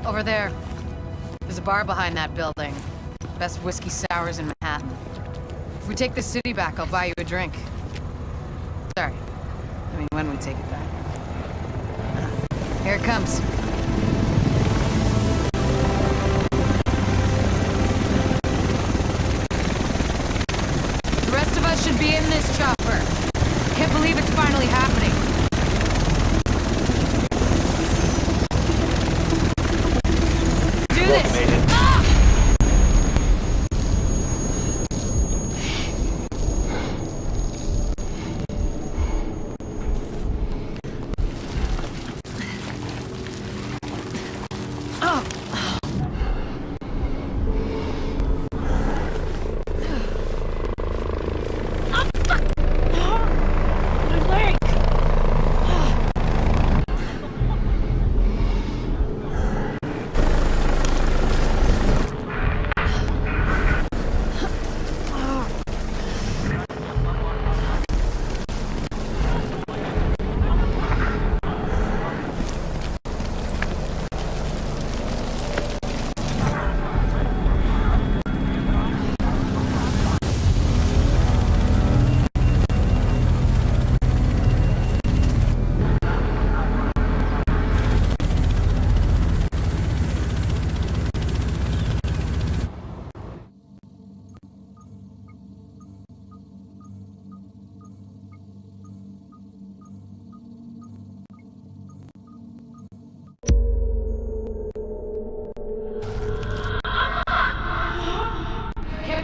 Over there. There's a bar behind that building. Best whiskey sours in Manhattan. If we take the city back, I'll buy you a drink. Sorry. I mean, when we take it back. Here it comes. The rest of us should be in this chopper. Can't believe it's finally happening. Do this!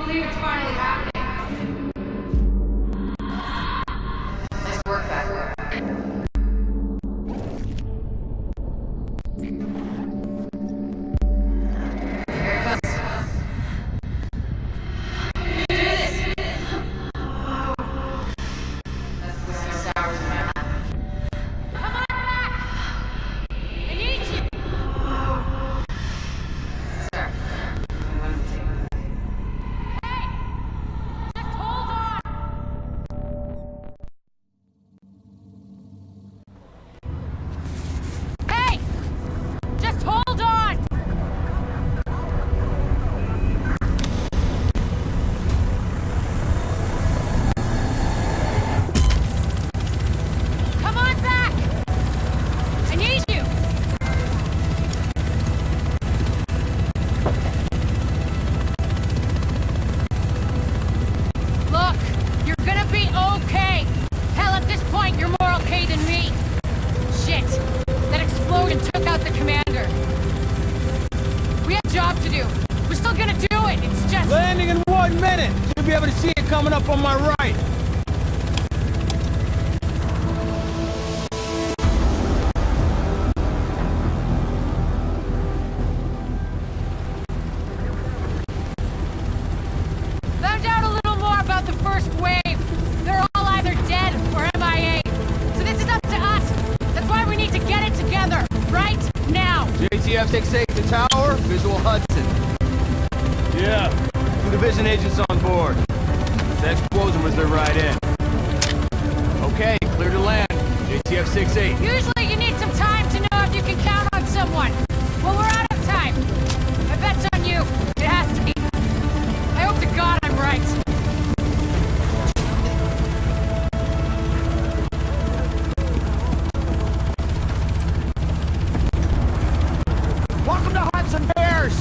It's finally happening. Nice work back there. Here it comes. Do this! That's whiskey sours in Manhattan. Come on back! I need you! Sir, we want to take it. Coming up on my right. Found out a little more about the first wave. They're all either dead or MIA. So this is up to us. That's why we need to get it together, right now. JTF takes safe to tower, visual Hudson. Yeah. 2 division agents on board. The explosion was their ride in. Okay, clear to land. JTF 6-8. Usually you need some time to know if you can count on someone. Well, we're out of time. My bet's on you. It has to be. I hope to God I'm right. Welcome to Hudson Bears!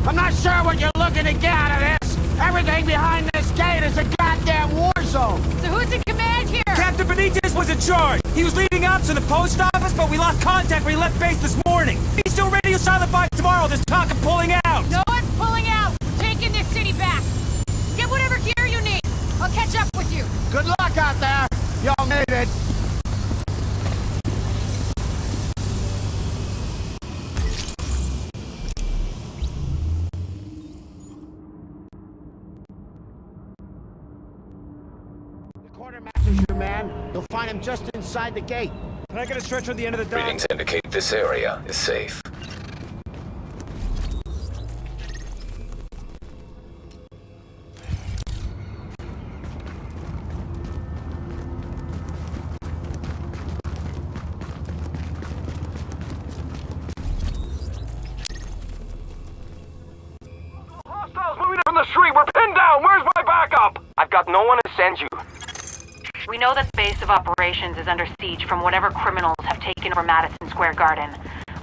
I'm not sure what you're looking to get out of this. Everything behind this gate is a goddamn war zone. So who's in command here? Captain Benitez was in charge. He was leading ops in the post office, but we lost contact when he left base this morning. He's still radio silent by tomorrow. There's talk of pulling out. No one's pulling out. We're taking this city back. Get whatever gear you need. I'll catch up with you. Good luck out there. Y'all made it. Quartermaster's your man. You'll find him just inside the gate. Can I get a stretcher at the end of the dock? Readings indicate this area is safe. We know that the base of operations is under siege from whatever criminals have taken over Madison Square Garden.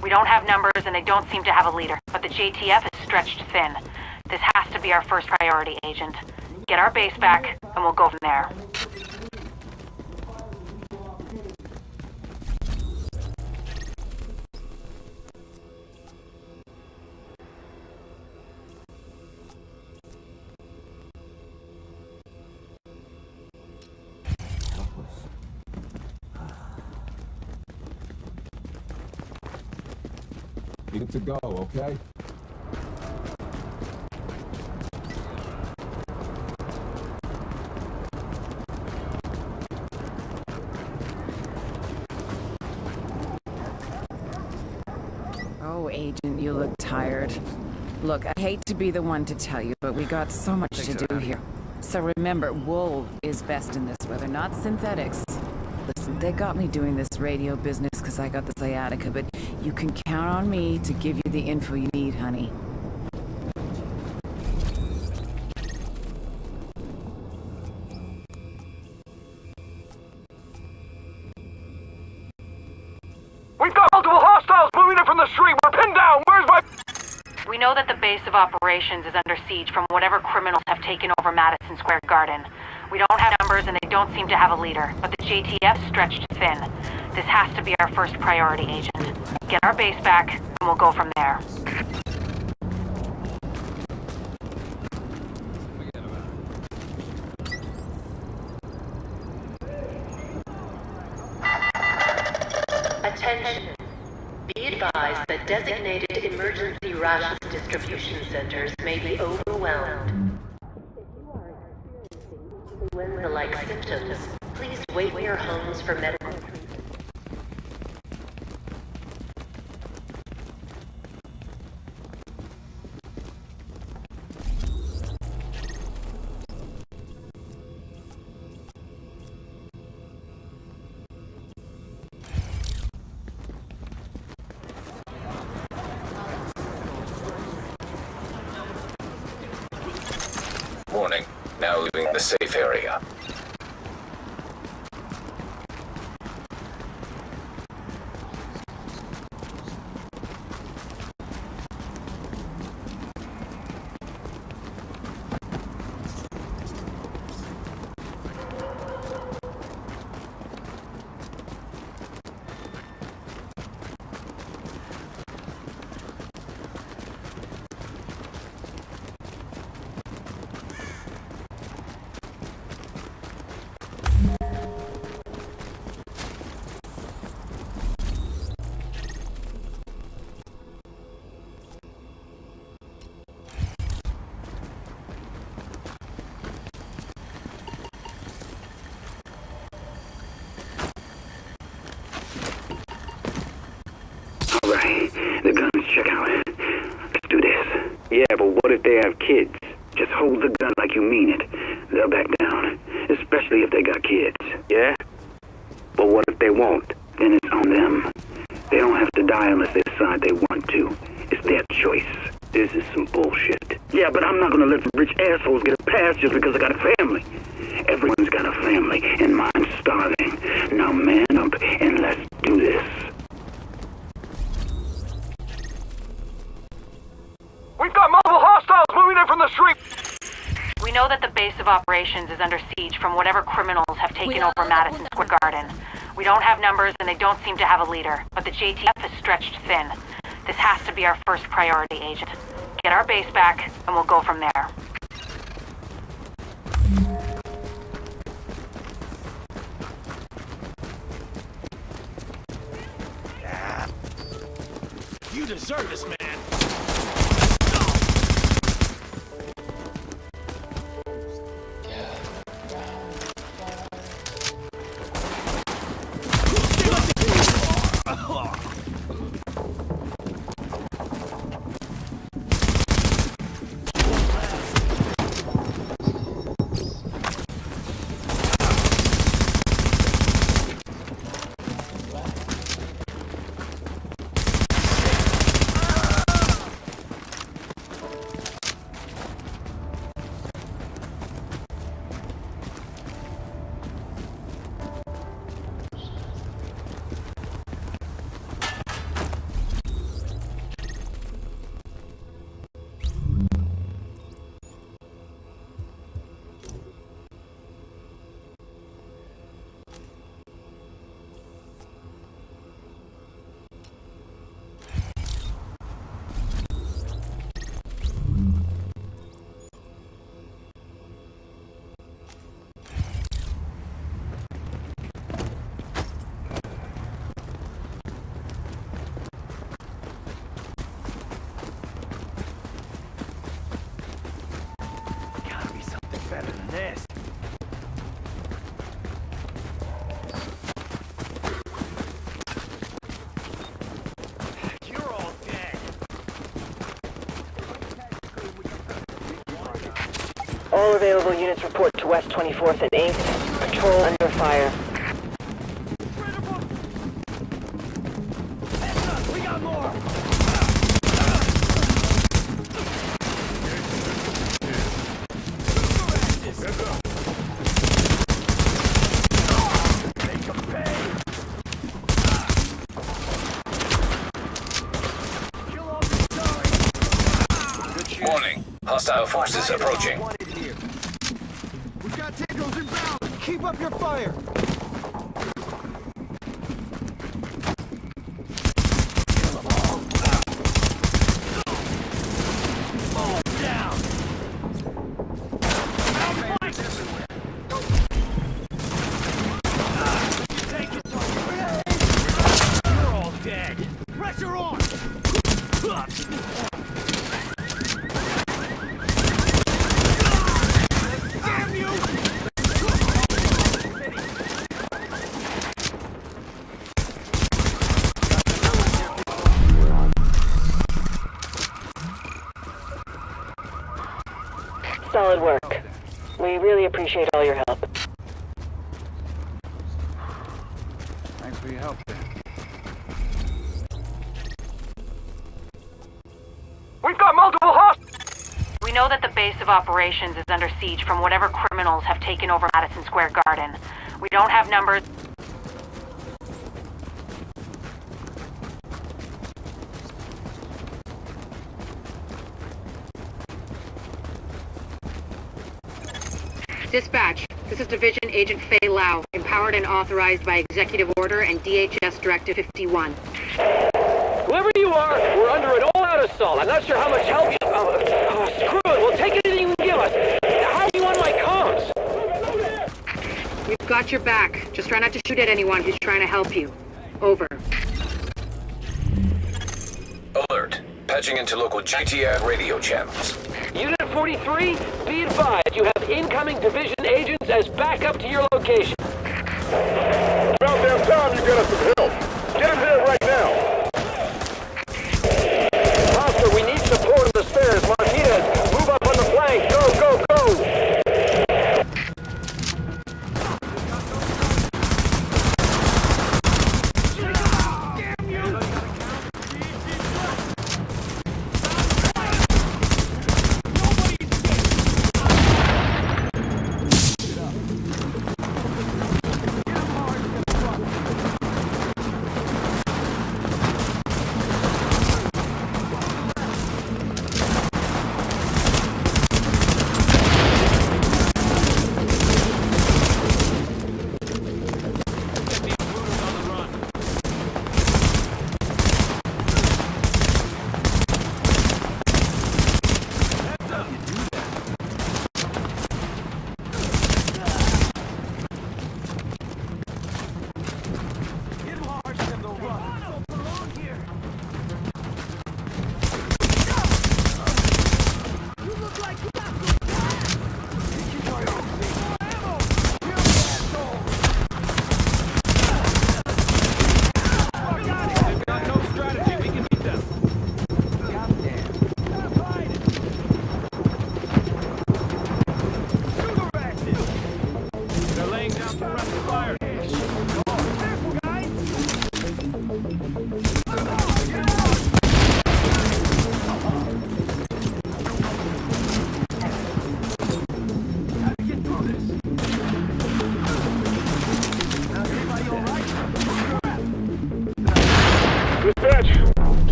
We don't have numbers and they don't seem to have a leader, but the JTF is stretched thin. This has to be our first priority, Agent. Get our base back, and we'll go from there. Need it to go, okay? Oh, Agent, you look tired. Look, I hate to be the one to tell you, but we got so much to do here. So remember, wool is best in this weather, not synthetics. Listen, they got me doing this radio business because I got the sciatica, but you can count on me to give you the info you need, honey. We've got multiple hostiles moving in from the street. We're pinned down. Where's my... We know that the base of operations is under siege from whatever criminals have taken over Madison Square Garden. We don't have numbers and they don't seem to have a leader, but the JTF's stretched thin. This has to be our first priority, Agent. Get our base back, and we'll go from there. Attention. Be advised that designated emergency rations distribution centers may be overwhelmed. Influenza-like symptoms, please wait in your homes for medical treatment. Warning. Now leaving the safe area. The guns check out. Let's do this. Yeah, but what if they have kids? Just hold the gun like you mean it. They'll back down. Especially if they got kids. Yeah? But what if they won't? Then it's on them. They don't have to die unless they decide they want to. It's their choice. This is some bullshit. Yeah, but I'm not gonna let rich assholes get a pass just because I got a family. Everyone's got a family, and mine's starving. Now man up and let's do this. We've got multiple hostiles moving in from the street. We know that the base of operations is under siege from whatever criminals have taken over Madison Square Garden. We don't have numbers and they don't seem to have a leader, but the JTF is stretched thin. This has to be our first priority, Agent. Get our base back, and we'll go from there. You deserve this, man. available units report to West 24th and 8th. Patrol under fire. We got more! Warning. Hostile forces approaching. We've got Tickles inbound! Keep up your fire! Pressure on! Damn you! Solid work. We really appreciate all your help. Thanks for your help there. We've got multiple hostiles! We know that the base of operations is under siege from whatever criminals have taken over Madison Square Garden. We don't have numbers. Dispatch, this is Division Agent Fei Lau, empowered and authorized by Executive Order and DHS Directive 51. Whoever you are, we're under an all-out assault. I'm not sure how much help you... screw it, we'll take anything you can give us. How are you on my comms? We've got your back. Just try not to shoot at anyone who's trying to help you. Over. Alert. Patching into local GTR radio channels. Unit 43, be advised you have incoming division agents as backup to your location. About damn time you get us some help. Get in here right now. Officer, we need support on the stairs. Martinez, move up on the flank. Go, go, go!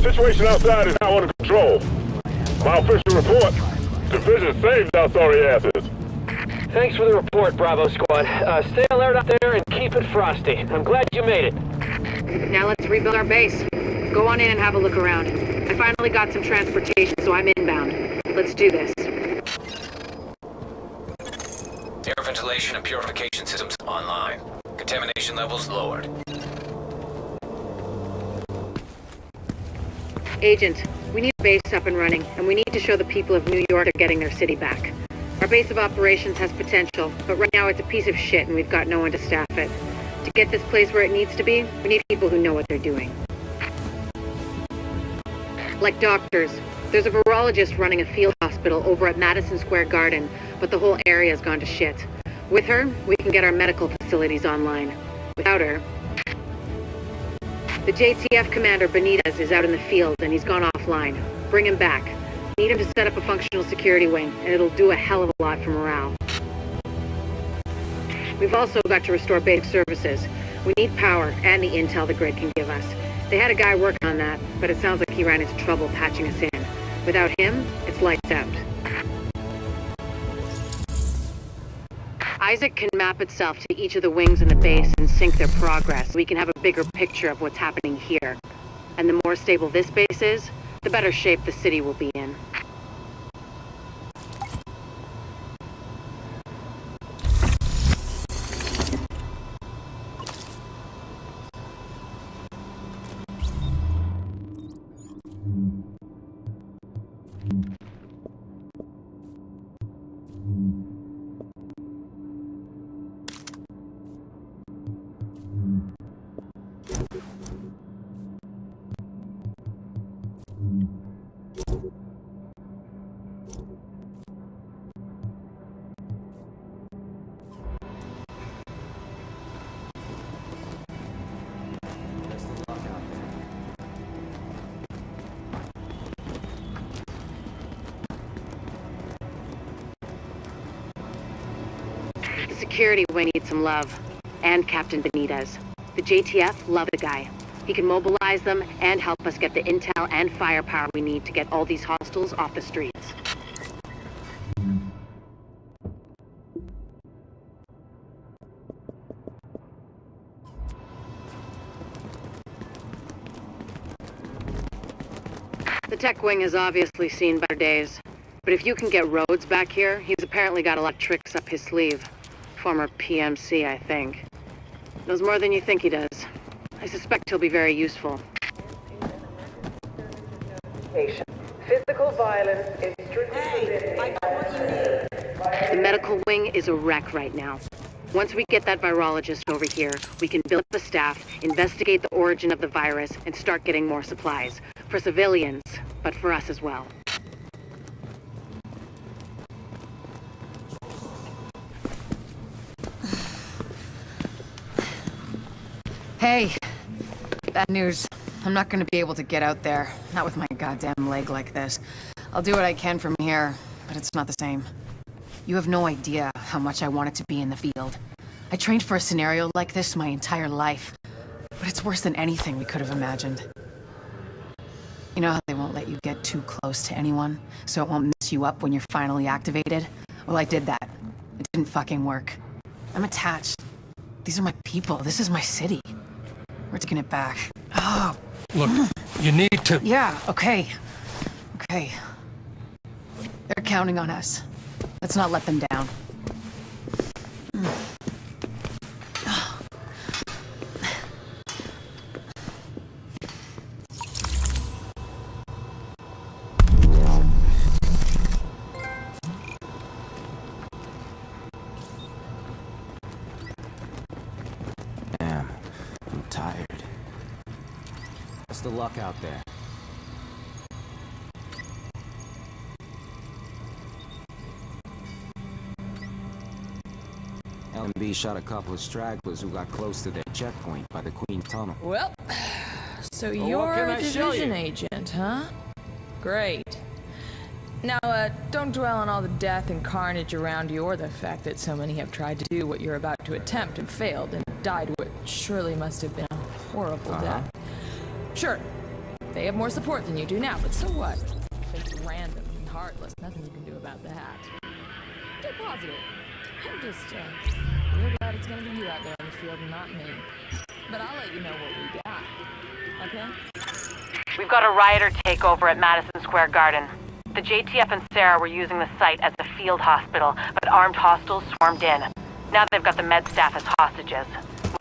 Situation outside is now under control. My official report, division saved our sorry asses. Thanks for the report, Bravo Squad. Stay alert out there and keep it frosty. I'm glad you made it. Now let's rebuild our base. Go on in and have a look around. I finally got some transportation, so I'm inbound. Let's do this. Air ventilation and purification systems online. Contamination levels lowered. Agent, we need a base up and running, and we need to show the people of New York are getting their city back. Our base of operations has potential, but right now it's a piece of shit and we've got no one to staff it. To get this place where it needs to be, we need people who know what they're doing. Like doctors. There's a virologist running a field hospital over at Madison Square Garden, but the whole area's gone to shit. With her, we can get our medical facilities online. Without her... The JTF commander, Benitez, is out in the field and he's gone offline. Bring him back. Need him to set up a functional security wing, and it'll do a hell of a lot for morale. We've also got to restore basic services. We need power and the intel the grid can give us. They had a guy working on that, but it sounds like he ran into trouble patching us in. Without him, it's lights out. Isaac can map itself to each of the wings in the base and sync their progress. We can have a bigger picture of what's happening here. And the more stable this base is, the better shape the city will be in. The security wing needs some love. And Captain Benitez. The JTF love the guy. He can mobilize them and help us get the intel and firepower we need to get all these hostiles off the streets. The tech wing has obviously seen better days. But if you can get Rhodes back here, he's apparently got a lot of tricks up his sleeve. Former PMC, I think. Knows more than you think he does. I suspect he'll be very useful. Physical violence is strictly I got what you need. The medical wing is a wreck right now. Once we get that virologist over here, we can build up the staff, investigate the origin of the virus, and start getting more supplies. For civilians, but for us as well. Hey, bad news. I'm not gonna be able to get out there. Not with my goddamn leg like this. I'll do what I can from here, but it's not the same. You have no idea how much I wanted to be in the field. I trained for a scenario like this my entire life. But it's worse than anything we could have imagined. You know how they won't let you get too close to anyone, so it won't mess you up when you're finally activated? Well, I did that. It didn't fucking work. I'm attached. These are my people. This is my city. We're taking it back. Oh. Look, you need to... Yeah, okay. Okay. They're counting on us. Let's not let them down. Damn, I'm tired. What's the luck out there? LMB shot a couple of stragglers who got close to their checkpoint by the Queen Tunnel. Well, so Well, you're what can a I show division you? agent, huh? Great. Now, don't dwell on all the death and carnage around you or the fact that so many have tried to do what you're about to attempt and failed and died what surely must have been a horrible death. Sure, they have more support than you do now, but so what? It's random and heartless. Nothing you can do about that. Stay positive. I'm just, real glad it's gonna be you out there in the field and not me. But I'll let you know what we got. Okay? We've got a rioter takeover at Madison Square Garden. The JTF and Sarah were using the site as a field hospital, but armed hostiles swarmed in. Now they've got the med staff as hostages.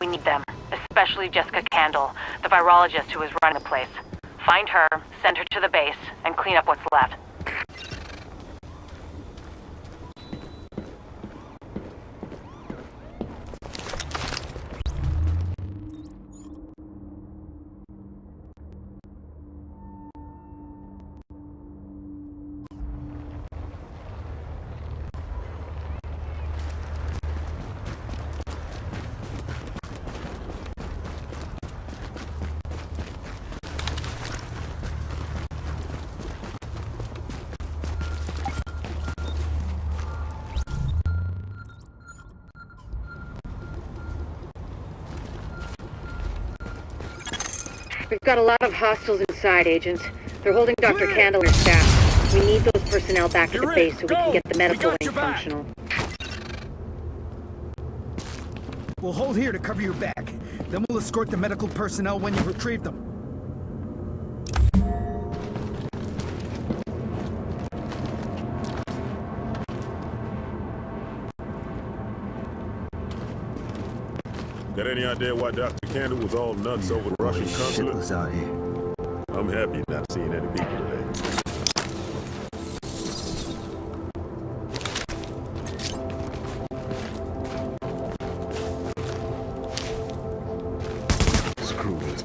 We need them, especially Jessica Candle, the virologist who is running the place. Find her, send her to the base, and clean up what's left. We've got a lot of hostiles inside, Agent. They're holding Dr. Candle and her staff. We need those personnel back at the base so we can get the medical wing functional. We'll hold here to cover your back. Then we'll escort the medical personnel when you retrieve them. Got any idea why Dr. Candle was all nuts over the Russian consulate? Out here. I'm happy not seeing any people today. Screw this.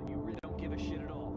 You really don't give a shit at all.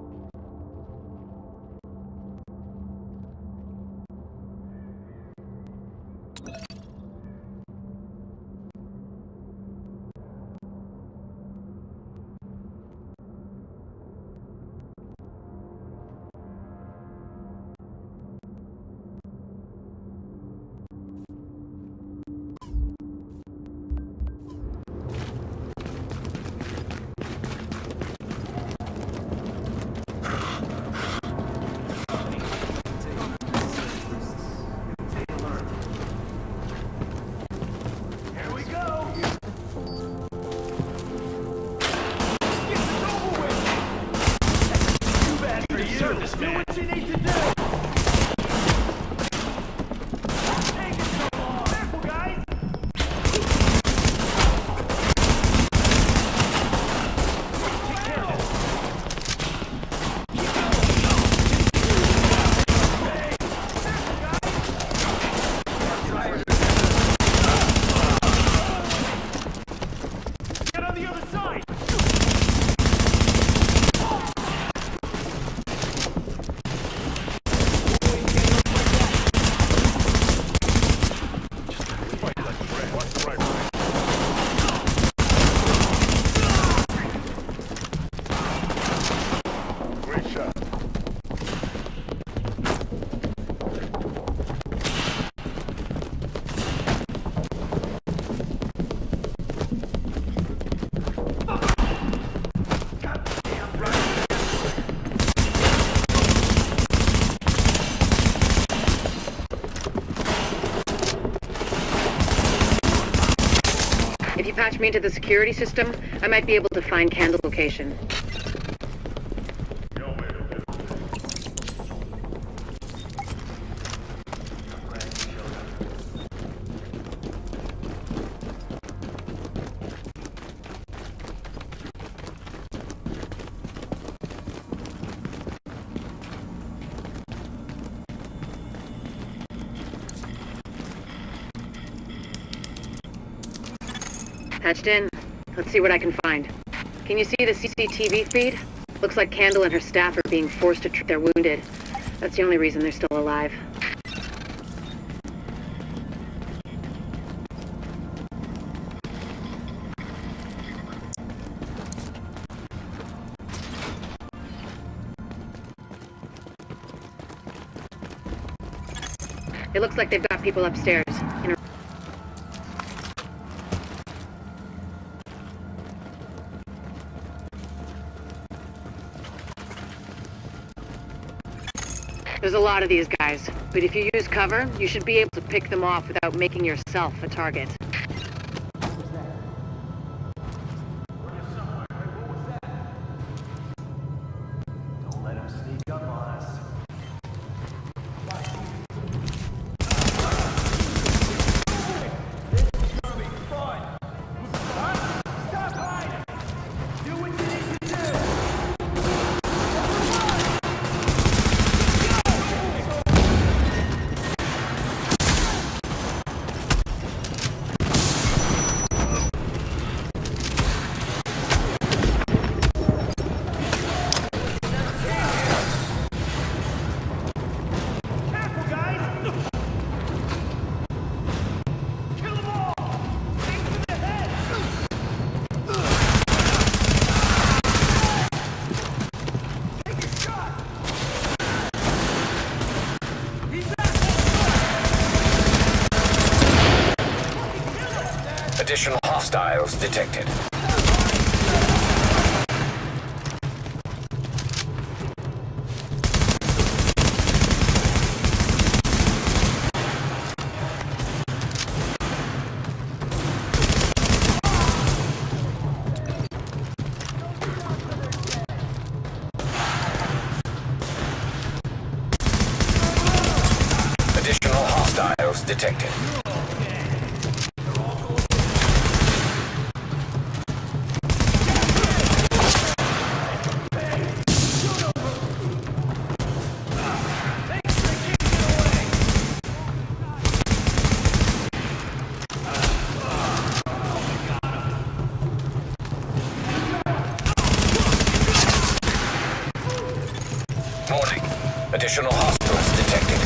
If you patch me into the security system, I might be able to find Candle's location. Patched in. Let's see what I can find. Can you see the CCTV feed? Looks like Candle and her staff are being forced to treat their wounded. That's the only reason they're still alive. It looks like they've got people upstairs. There's a lot of these guys, but if you use cover, you should be able to pick them off without making yourself a target. Don't let him sneak up on us. Additional hostiles detected. Additional hostiles detected. Warning. Additional hostiles detected.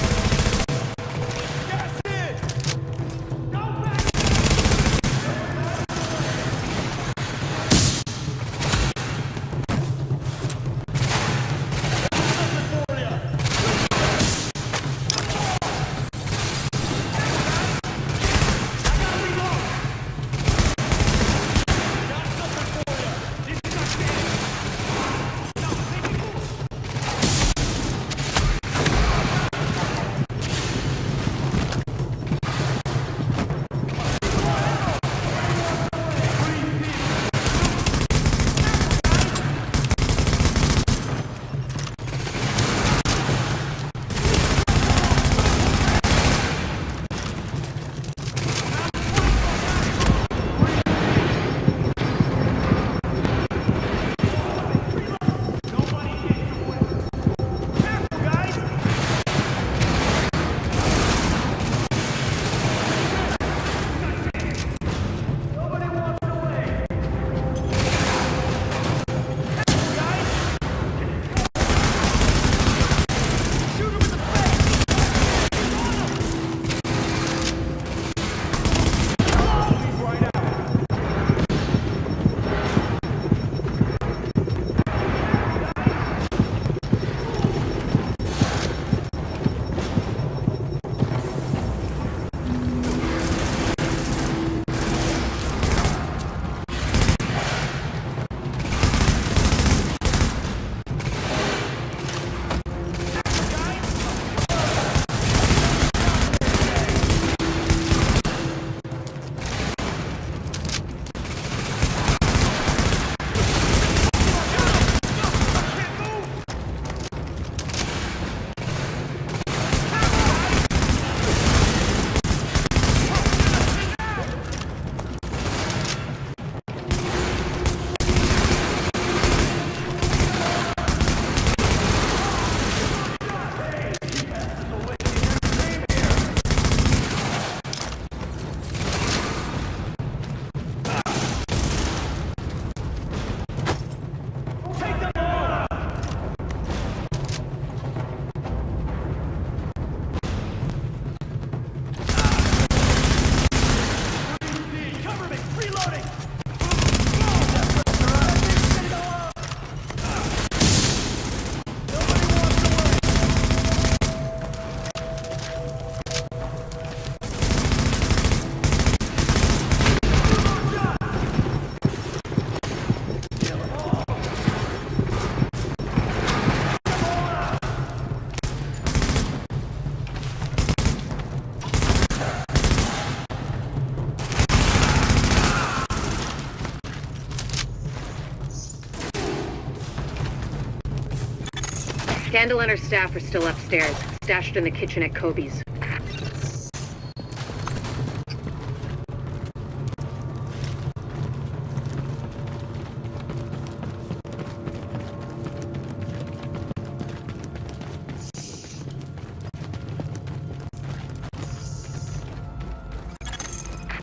Scandal and her staff are still upstairs, stashed in the kitchen at Kobe's.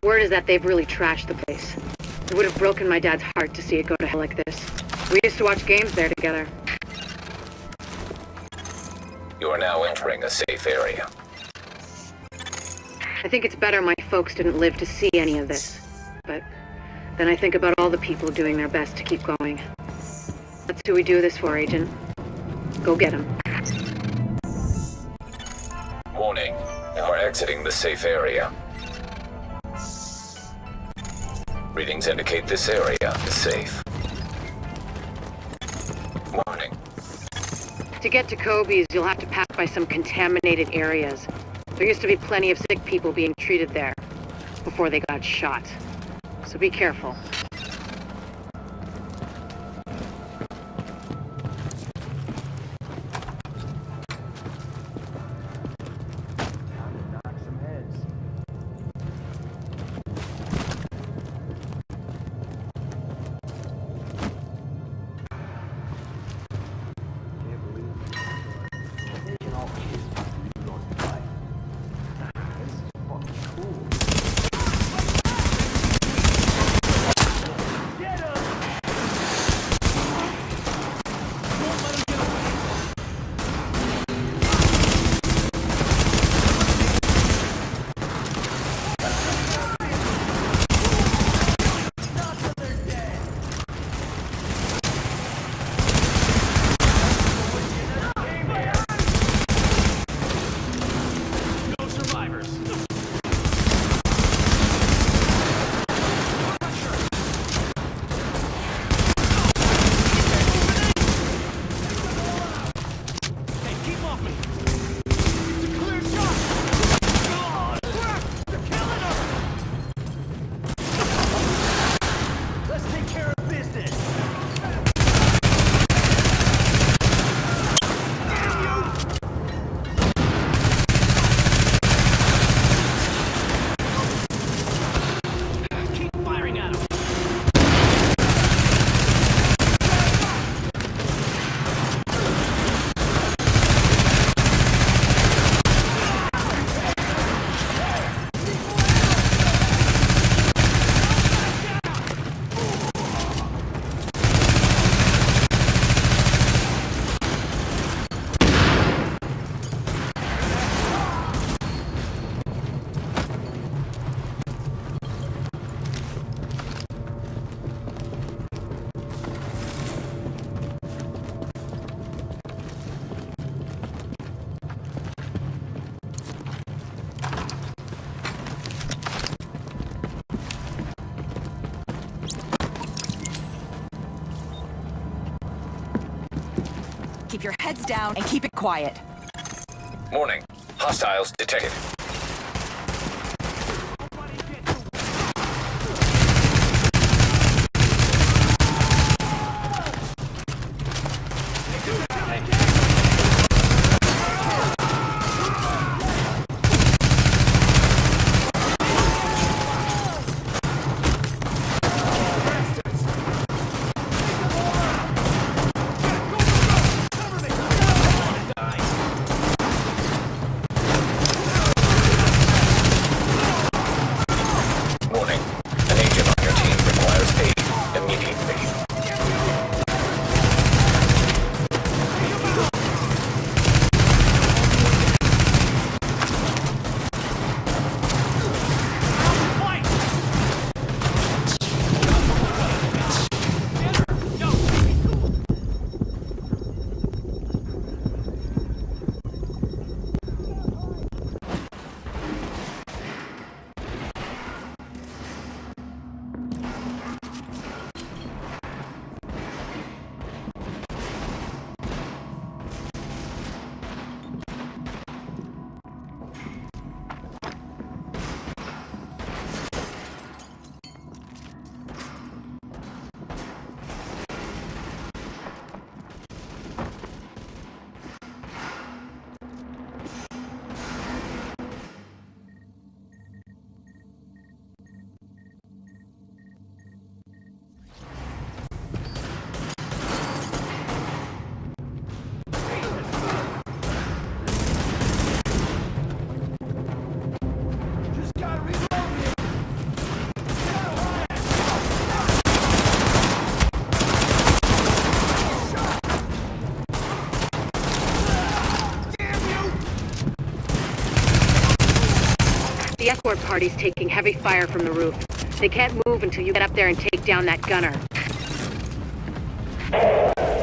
Word is that they've really trashed the place. It would have broken my dad's heart to see it go to hell like this. We used to watch games there together. You are now entering a safe area. I think it's better my folks didn't live to see any of this. But then I think about all the people doing their best to keep going. That's who we do this for, Agent. Go get them. Warning. You are exiting the safe area. Readings indicate this area is safe. Warning. To get to Kobe's, you'll have to pass by some contaminated areas. There used to be plenty of sick people being treated there before they got shot. So be careful. Keep your heads down and keep it quiet. Warning. Hostiles detected. The escort party's taking heavy fire from the roof. They can't move until you get up there and take down that gunner.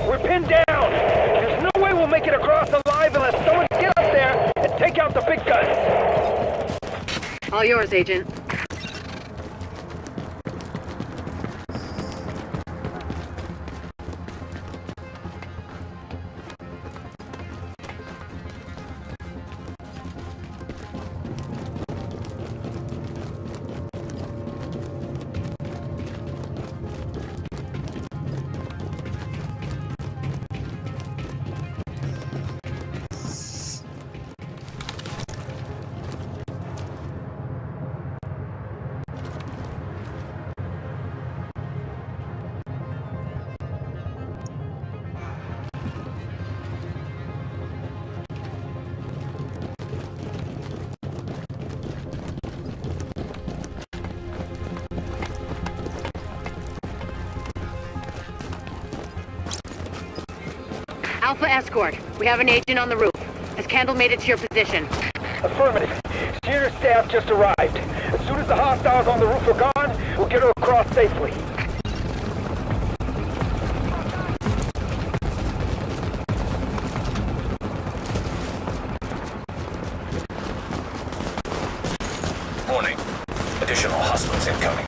We're pinned down! There's no way we'll make it across alive unless someone get up there and take out the big guns! All yours, Agent. Alpha escort. We have an agent on the roof. Has Kendall made it to your position? Affirmative. She and her staff just arrived. As soon as the hostiles on the roof are gone, we'll get her across safely. Warning. Additional hostiles incoming.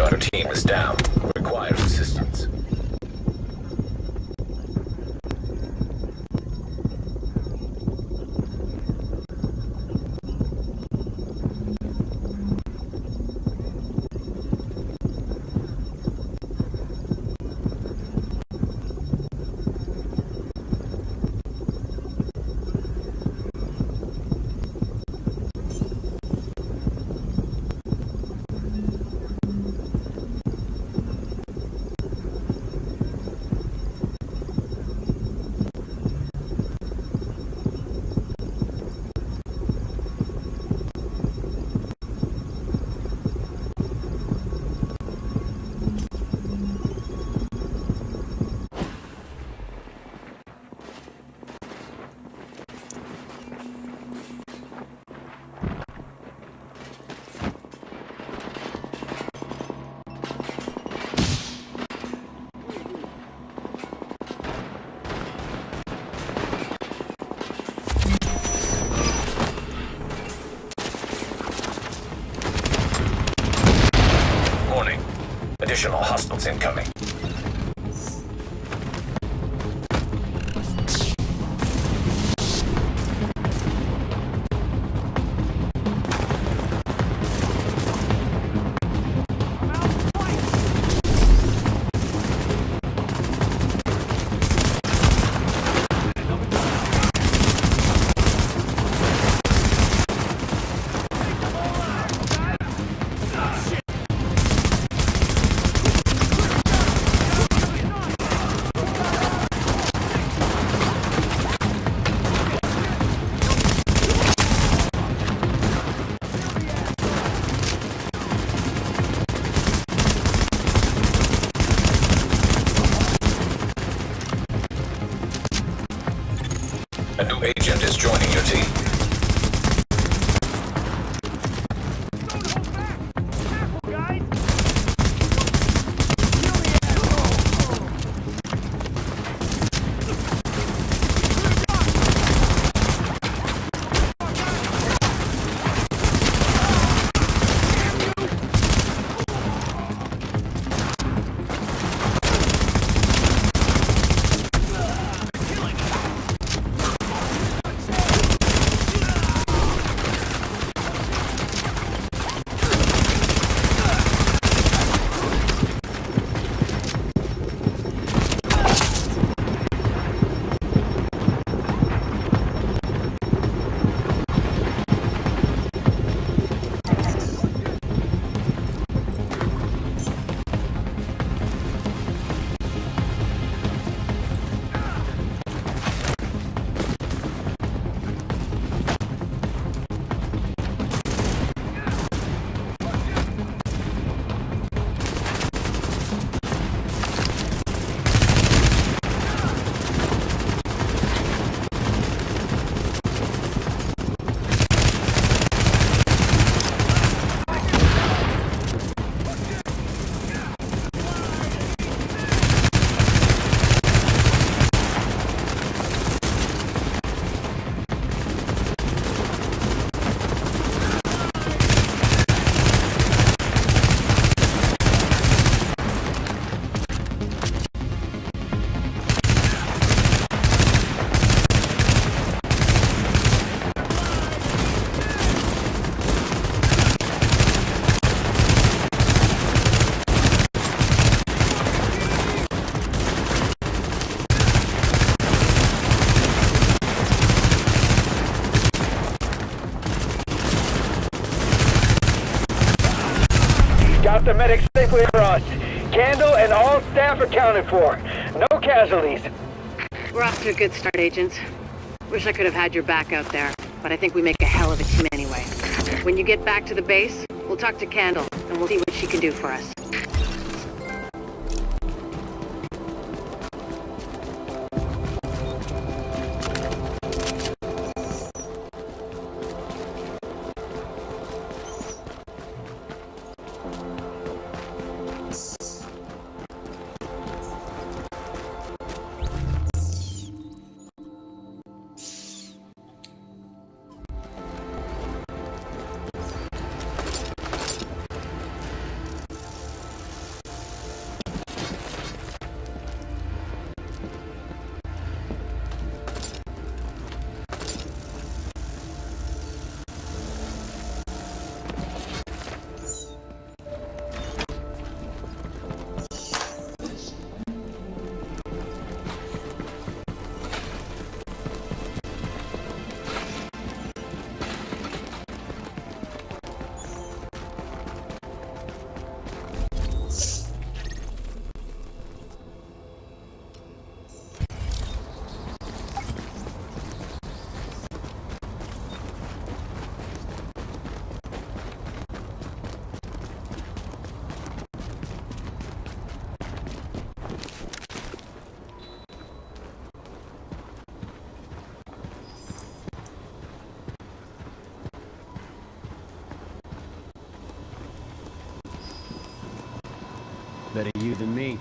Our team is down. Requires assistance. Hostiles incoming. A new agent is joining your team. Got the medics safely across. Candle and all staff accounted for. No casualties. We're off to a good start, agents. Wish I could have had your back out there, but I think we make a hell of a team anyway. When you get back to the base, we'll talk to Candle, and we'll see what she can do for us. Better you than me.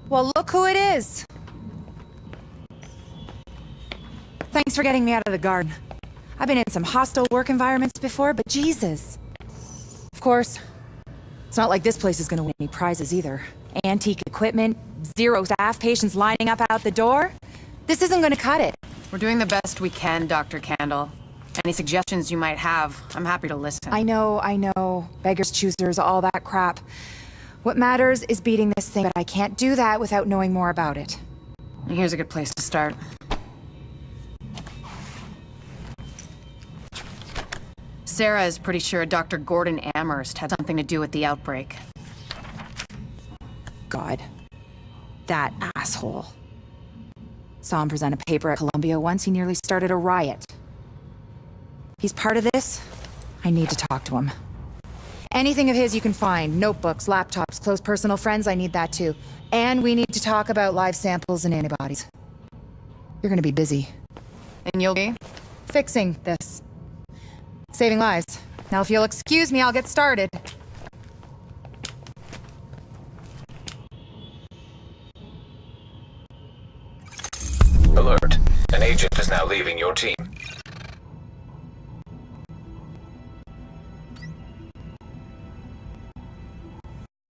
Well, look who it is. Thanks for getting me out of the garden. I've been in some hostile work environments before, but Jesus. Of course, it's not like this place is gonna win any prizes either. Antique equipment, 0 staff, patients lining up out the door. This isn't gonna cut it. We're doing the best we can, Dr. Candle. Any suggestions you might have, I'm happy to listen. I know. Beggars, choosers, all that crap. What matters is beating this thing, but I can't do that without knowing more about it. Here's a good place to start. Sarah is pretty sure Dr. Gordon Amherst had something to do with the outbreak. God. That asshole. Saw him present a paper at Columbia once. He nearly started a riot. He's part of this. I need to talk to him. Anything of his you can find. Notebooks, laptops, close personal friends, I need that too. And we need to talk about live samples and antibodies. You're gonna be busy. And you'll be? Fixing this. Saving lives. Now if you'll excuse me, I'll get started. Alert. An agent is now leaving your team.